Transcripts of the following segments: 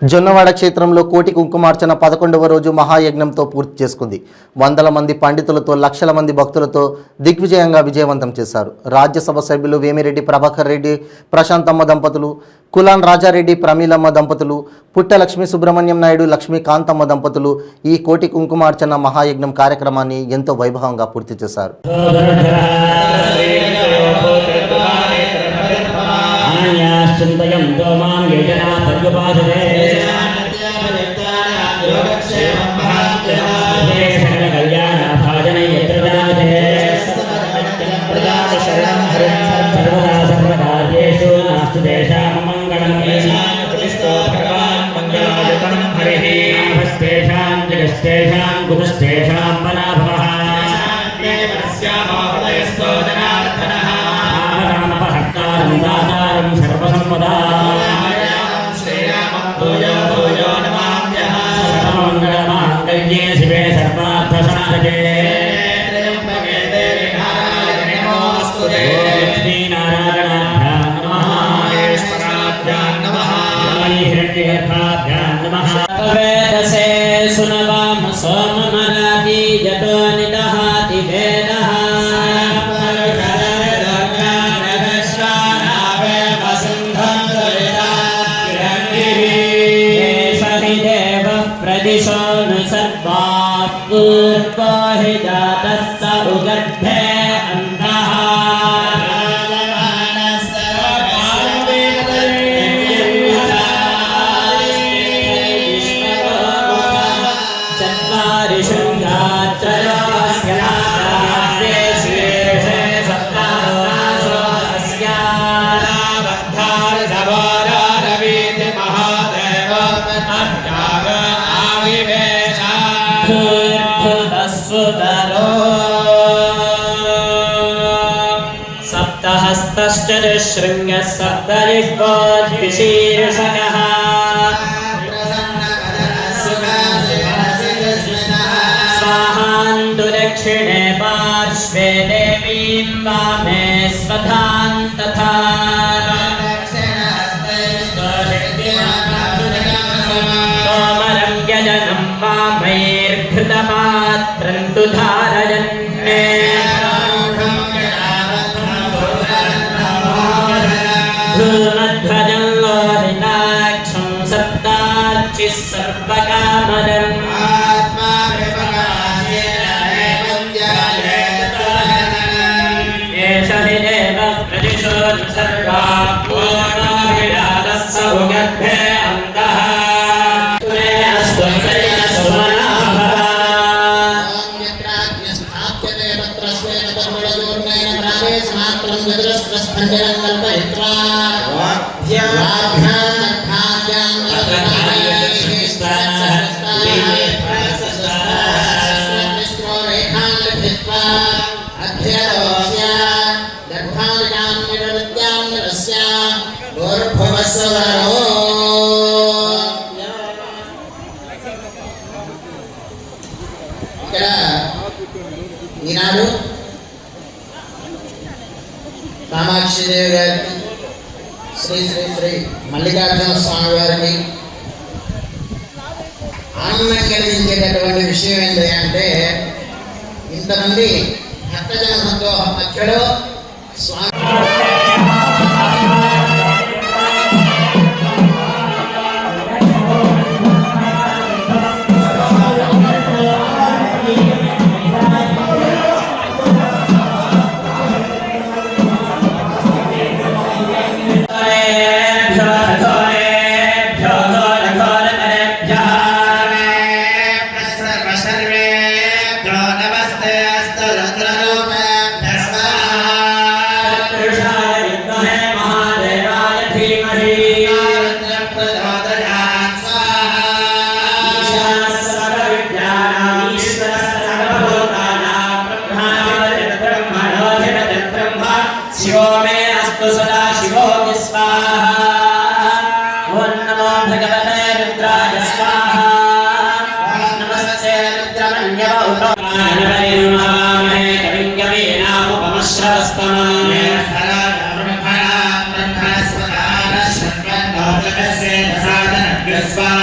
జొన్నవాడ క్షేత్రంలో కోటి కుంకుమార్చన 11వ రోజు మహాయజ్ఞంతో పూర్తి చేసుకుంది. వందల మంది పండితులతో లక్షల మంది భక్తులతో దిగ్విజయంగా విజయవంతం చేశారు. రాజ్యసభ సభ్యులు వేమిరెడ్డి ప్రభాకర్ రెడ్డి ప్రశాంతమ్మ దంపతులు, కులాన్ రాజారెడ్డి ప్రమీలమ్మ దంపతులు, పుట్ట లక్ష్మీ సుబ్రహ్మణ్యం నాయుడు లక్ష్మీకాంతమ్మ దంపతులు ఈ కోటి కుంకుమార్చన మహాయజ్ఞం కార్యక్రమాన్ని ఎంతో వైభవంగా పూర్తి చేశారు. सप्तहस्तश्चतुश्शृङ्गः सप्तजिह्वाद्विशीर्षकः स्वाहान्तु दक्षिणे पार्श्वे देवीं वामे स्वधां तथा कोमलं व्यजनं वामैर्घृतपात्रं तु धारयन्मे सर्वकामदम् एष हि देवः प्रदिशो सर्वा पूर्णाभिरातः सौगर्भे अन्तः मे अस्तु यत्राज्ञस्थाप्यते तत्र स्वेन तन्मूलदूर्णेन प्रावे समात्रं गजरस्त्रस्फण्डिनं कल्पयित्वा ఇక్కడ ఈనాడు కామాక్షిదేవి గారికి శ్రీ శ్రీ శ్రీ మల్లికార్జున స్వామి వారికి ఆనందం కలిగించేటటువంటి విషయం ఏంటి అంటే ఇంతమంది భక్తజన సందోహం మధ్యలో స్వామి Yes,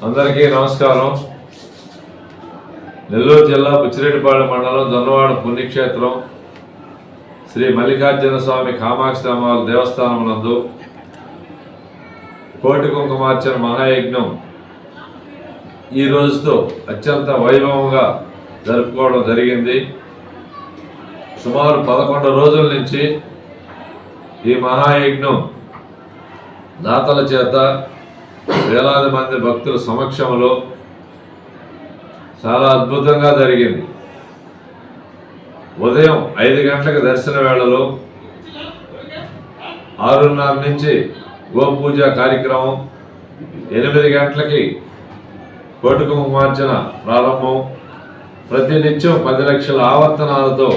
అందరికీ నమస్కారం. నెల్లూరు జిల్లా బుచ్చిరెడ్డిపాళెం మండలం జొన్నవాడ పుణ్యక్షేత్రం శ్రీ మల్లికార్జున స్వామి కామాక్షి అమ్మవారి దేవస్థానం నందు కోటి కుంకుమార్చన మహాయజ్ఞం ఈ రోజుతో అత్యంత వైభవంగా జరుపుకోవడం జరిగింది. సుమారు 11 రోజుల నుంచి ఈ మహాయజ్ఞం దాతల చేత వేలాది మంది భక్తుల సమక్షంలో చాలా అద్భుతంగా జరిగింది. ఉదయం 5 గంటలకు దర్శన వేళలో 6:30 నుంచి గోపూజ కార్యక్రమం, 8 గంటలకి కోటి కుంకుమార్చన ప్రారంభం, ప్రతినిత్యం 10 లక్షల ఆవర్తనాలతో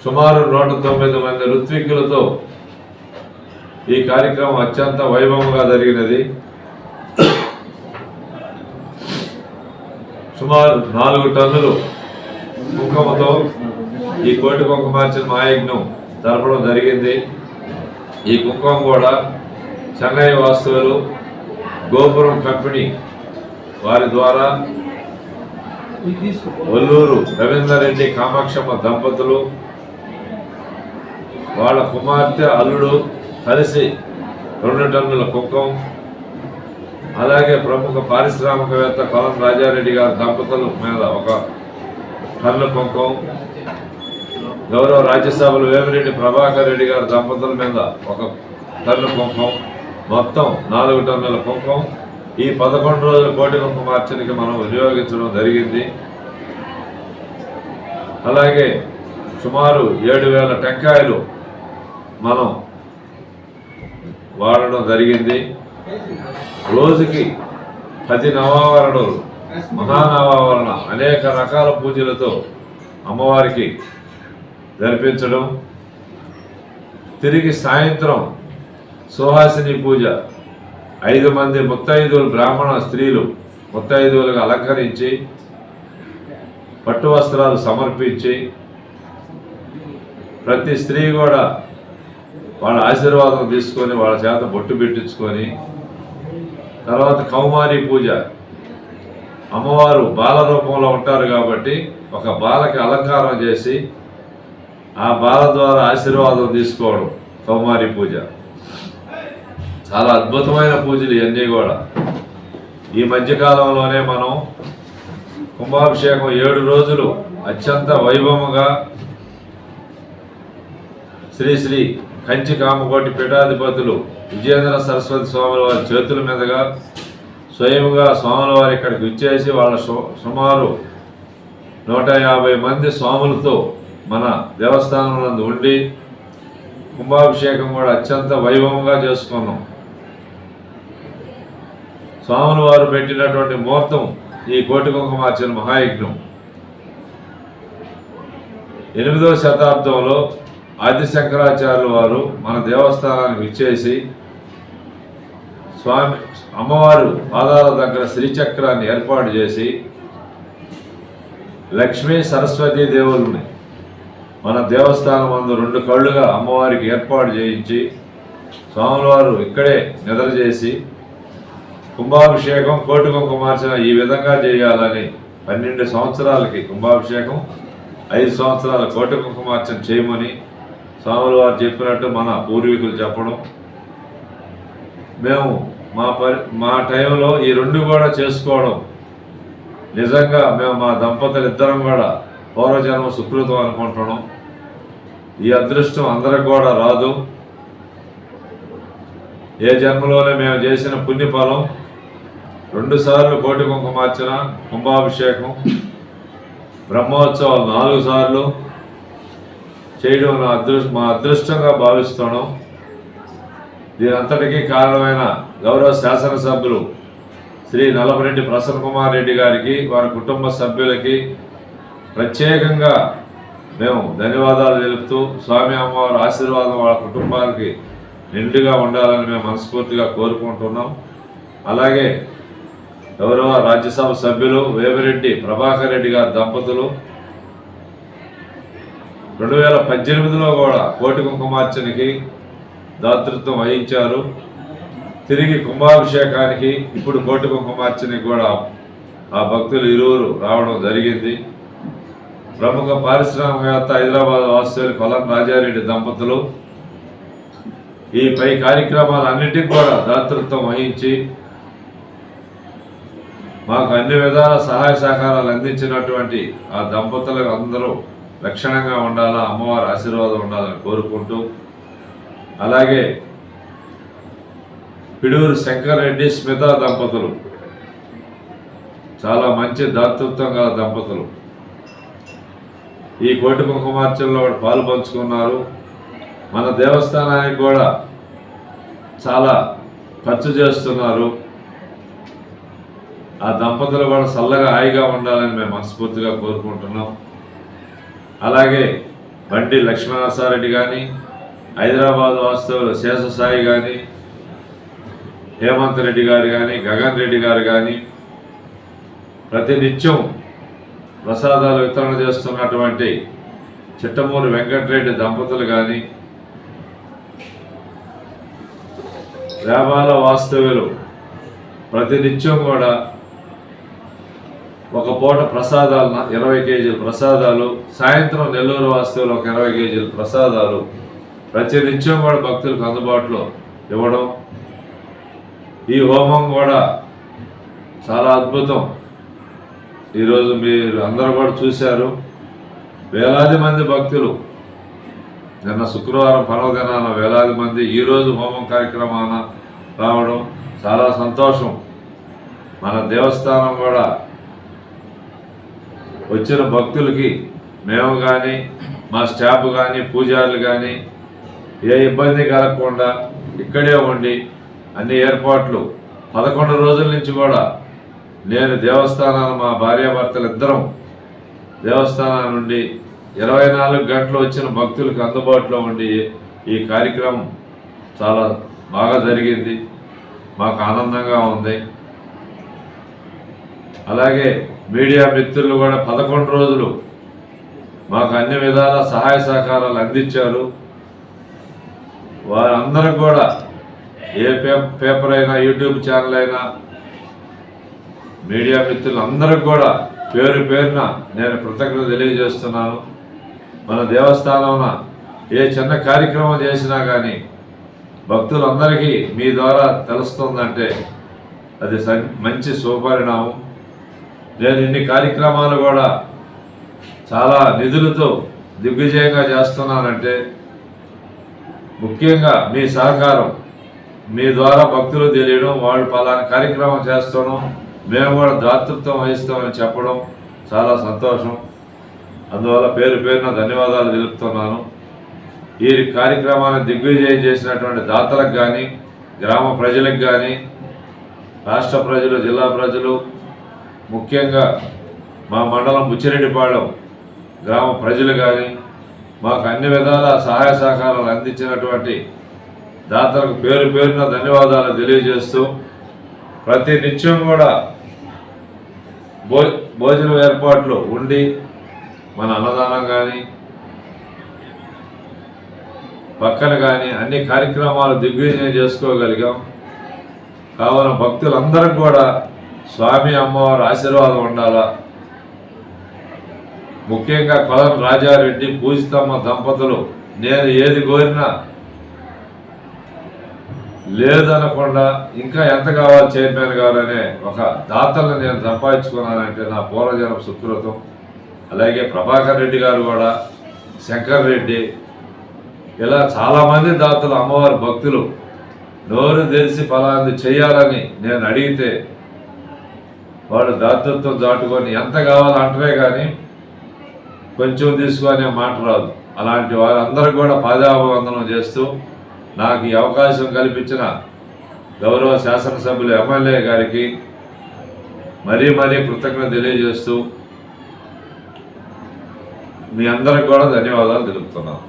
సుమారు 109 మంది ఋత్విక్కులతో ఈ కార్యక్రమం అత్యంత వైభవంగా జరిగినది. సుమారు 4 టన్నులు కుంకుమతో ఈ కోటి కుంకుమార్చన మహాయజ్ఞం జరపడం జరిగింది. ఈ కుంకుమ కూడా చెన్నై వాస్తువులు గోపురం కంపెనీ వారి ద్వారా ఒల్లూరు రవీందర్ రెడ్డి కామాక్షమ్మ దంపతులు వాళ్ళ కుమార్తె అల్లుడు కలిసి 2 టన్నుల కుంకుమ, అలాగే ప్రముఖ పారిశ్రామికవేత్త కొలం రాజారెడ్డి గారి దంపతుల మీద 1 టన్ను కుంకుమ, గౌరవ రాజ్యసభలు వేమిరెడ్డి ప్రభాకర్ రెడ్డి గారి దంపతుల మీద 1 టన్ను కుంకుమ, మొత్తం 4 టన్నుల కుంకుమ ఈ 11 రోజుల కోటి కుంకుమార్చనకి మనం వినియోగించడం జరిగింది. అలాగే సుమారు 7,000 టెంకాయలు మనం వాడడం జరిగింది. రోజుకి 10 నవావరణలు, మహానవావరణ అనేక రకాల పూజలతో అమ్మవారికి జరిపించడం, తిరిగి సాయంత్రం సుహాసిని పూజ 5 మంది ముత్తైదువులు బ్రాహ్మణ స్త్రీలు ముత్తైదువులుగా అలంకరించి పట్టు వస్త్రాలు సమర్పించి ప్రతి స్త్రీ కూడా వాళ్ళ ఆశీర్వాదం తీసుకొని వాళ్ళ చేత బొట్టు పెట్టించుకొని, తర్వాత కౌమారి పూజ, అమ్మవారు బాల రూపంలో ఉంటారు కాబట్టి ఒక బాలకి అలంకారం చేసి ఆ బాల ద్వారా ఆశీర్వాదం తీసుకోవడం కౌమారి పూజ. చాలా అద్భుతమైన పూజలు ఇవన్నీ కూడా. ఈ మధ్యకాలంలోనే మనం కుంభాభిషేకం 7 రోజులు అత్యంత వైభవంగా శ్రీ శ్రీ కంచి కామకోటి పీఠాధిపతులు విజయేంద్ర సరస్వతి స్వాముల వారి చేతుల మీదుగా స్వయంగా స్వాముల వారు ఇక్కడికి విచ్చేసి వాళ్ళ సుమారు 150 మంది స్వాములతో మన దేవస్థానం నందు ఉండి కుంభాభిషేకం కూడా అత్యంత వైభవంగా చేసుకున్నాం. స్వాముల వారు పెట్టినటువంటి ముహూర్తం ఈ కోటి కుంకుమార్చన మహాయజ్ఞం. 8వ శతాబ్దంలో ఆదిశంకరాచార్యుల వారు మన దేవస్థానానికి విచ్చేసి స్వామి అమ్మవారు పాదాల దగ్గర శ్రీచక్రాన్ని ఏర్పాటు చేసి లక్ష్మీ సరస్వతీ దేవుల్ని మన దేవస్థానం అందు 2 కళ్ళుగా అమ్మవారికి ఏర్పాటు చేయించి స్వాముల వారు ఇక్కడే నిద్ర చేసి కుంభాభిషేకం కోటి కుంకుమార్చన ఈ విధంగా చేయాలని 12 సంవత్సరాలకి కుంభాభిషేకం 5 సంవత్సరాల కోటి కుంకుమార్చన చేయమని స్వాముల వారు చెప్పినట్టు మన పూర్వీకులు చెప్పడం, మేము మా టైంలో ఈ 2 కూడా చేసుకోవడం నిజంగా మేము మా దంపతులు ఇద్దరం కూడా పూర్వజన్మ సుకృతం అనుకుంటున్నాం. ఈ అదృష్టం అందరికి కూడా రాదు. ఏ జన్మలోనే మేము చేసిన పుణ్యఫలం 2 సార్లు కోటి కుంకుమార్చన, కుంభాభిషేకం, బ్రహ్మోత్సవాలు 4 సార్లు చేయడం మా అదృష్టంగా భావిస్తున్నాం. దీనంతటికీ కారణమైన గౌరవ శాసనసభ్యులు శ్రీ నల్లపరెడ్డి ప్రసన్న కుమార్ రెడ్డి గారికి, వారి కుటుంబ సభ్యులకి ప్రత్యేకంగా మేము ధన్యవాదాలు తెలుపుతూ స్వామి అమ్మవారి ఆశీర్వాదం వాళ్ళ కుటుంబానికి నిండుగా ఉండాలని మేము మనస్ఫూర్తిగా కోరుకుంటున్నాం. అలాగే గౌరవ రాజ్యసభ సభ్యులు వేమిరెడ్డి ప్రభాకర్ రెడ్డి గారి దంపతులు 2018లో కూడా కోటి కుంకుమార్చనకి దాతృత్వం వహించారు. తిరిగి కుంభాభిషేకానికి ఇప్పుడు కోటి కుంకుమార్చనకి కూడా ఆ భక్తులు ఇరువురు రావడం జరిగింది. ప్రముఖ పారిశ్రామికవేత్త హైదరాబాద్ వాస్తవ్యులు కొలం రాజారెడ్డి దంపతులు ఈ పై కార్యక్రమాలన్నిటికీ కూడా దాతృత్వం వహించి మాకు అన్ని విధాల సహాయ సహకారాలు అందించినటువంటి ఆ దంపతులకు అందరూ లక్షణంగా ఉండాలా, అమ్మవారి ఆశీర్వాదం ఉండాలని కోరుకుంటూ, అలాగే పిడూరు శంకర్ రెడ్డి స్మిత దంపతులు చాలా మంచి దాతృత్వం గల దంపతులు ఈ కోటి కుంకుమార్చనలో పాలు పంచుకున్నారు. మన దేవస్థానానికి కూడా చాలా ఖర్చు చేస్తున్నారు. ఆ దంపతులు కూడా చల్లగా హాయిగా ఉండాలని మేము మనస్ఫూర్తిగా కోరుకుంటున్నాం. అలాగే బండి లక్ష్మణసారెడ్డి కానీ, హైదరాబాద్ వాస్తవులు శేషసాయి కానీ, హేమంత్ రెడ్డి గారు కానీ, గగన్ రెడ్డి గారు కానీ ప్రతినిత్యం ప్రసాదాలు వితరణ చేస్తున్నటువంటి చిట్టమూరి వెంకటరెడ్డి దంపతులు కానీ, వేబాల వాస్తవ్యులు ప్రతినిత్యం కూడా ఒక పూట ప్రసాదాలు 20 కేజీల ప్రసాదాలు, సాయంత్రం నెల్లూరు వాస్తవులు ఒక 20 కేజీల ప్రసాదాలు ప్రతినిత్యం కూడా భక్తులకు అందుబాటులో ఇవ్వడం. ఈ హోమం కూడా చాలా అద్భుతం. ఈరోజు మీరు అందరూ కూడా చూశారు. వేలాది మంది భక్తులు నిన్న శుక్రవారం పర్వదినాన వేలాది మంది ఈరోజు హోమం కార్యక్రమాన రావడం చాలా సంతోషం. మన దేవస్థానం కూడా వచ్చిన భక్తులకి మేము కానీ, మా స్టాఫ్ కానీ, పూజారులు కానీ ఏ ఇబ్బంది కలగకుండా ఇక్కడే ఉండి అన్ని ఏర్పాట్లు 11 రోజుల నుంచి కూడా నేను దేవస్థానాన్ని మా భార్యాభర్తలు ఇద్దరం దేవస్థానం నుండి 24 గంటలు వచ్చిన భక్తులకు అందుబాటులో ఉండి ఈ కార్యక్రమం చాలా బాగా జరిగింది. మాకు ఆనందంగా ఉంది. అలాగే మీడియా మిత్రులు కూడా 11 రోజులు మాకు అన్ని విధాల సహాయ సహకారాలు అందించారు. వారందరూ కూడా ఏ పేపర్ అయినా, యూట్యూబ్ ఛానల్ అయినా, మీడియా మిత్రులు అందరికి కూడా పేరు పేరున నేను కృతజ్ఞత తెలియజేస్తున్నాను. మన దేవస్థానం ఏ చిన్న కార్యక్రమం చేసినా కానీ భక్తులందరికీ మీ ద్వారా తెలుస్తుందంటే అది మంచి శుభపరిణామం. నేను ఇన్ని కార్యక్రమాలు కూడా చాలా నిధులతో దిగ్విజయంగా చేస్తున్నానంటే ముఖ్యంగా మీ సహకారం, మీ ద్వారా భక్తులు తెలియడం, వాళ్ళు పలానా కార్యక్రమం చేస్తాను, మేము కూడా దాతృత్వం వహిస్తామని చెప్పడం చాలా సంతోషం. అందువల్ల పేరు పేరున ధన్యవాదాలు తెలుపుతున్నాను. ఈ కార్యక్రమాన్ని దిగ్విజయం చేసినటువంటి దాతలకు కానీ, గ్రామ ప్రజలకు కానీ, రాష్ట్ర ప్రజలు, జిల్లా ప్రజలు, ముఖ్యంగా మా మండలం బుచ్చిరెడ్డిపాళెం గ్రామ ప్రజలు కానీ, మాకు అన్ని విధాల సహాయ సహకారాలు అందించినటువంటి దాతలకు పేరు పేరున ధన్యవాదాలు తెలియజేస్తూ, ప్రతి నిత్యం కూడా భోజనం ఏర్పాట్లు ఉండి మన అన్నదానం కానీ పక్కన కానీ అన్ని కార్యక్రమాలు దిగ్విజయం చేసుకోగలిగాం. కావున భక్తులందరూ కూడా స్వామి అమ్మవారి ఆశీర్వాదం ఉండాలా. ముఖ్యంగా కొలం రాజారెడ్డి పూజితమ్మ దంపతులు నేను ఏది కోరినా లేదనకుండా ఇంకా ఎంత కావాలి చైర్మన్ గారు అనే ఒక దాతలను నేను సంపాదించుకున్నానంటే నా పూర్వజన్మ సుకృతం. అలాగే ప్రభాకర్ రెడ్డి గారు కూడా, శంకర్ రెడ్డి, ఇలా చాలామంది దాతలు అమ్మవారి భక్తులు నోరు తెరిచి ఫలాన్ని చేయాలని నేను అడిగితే వాడు దాతృత్వం దాటుకొని ఎంత కావాలంటే కానీ కొంచెం తీసుకునే మాట రాదు. అలాంటి వారందరూ కూడా పాదాభివందనం చేస్తూ నాకు ఈ అవకాశం కల్పించిన గౌరవ శాసనసభ్యులు ఎమ్మెల్యే గారికి మరీ కృతజ్ఞత తెలియజేస్తూ మీ అందరికి కూడా ధన్యవాదాలు తెలుపుతున్నాను.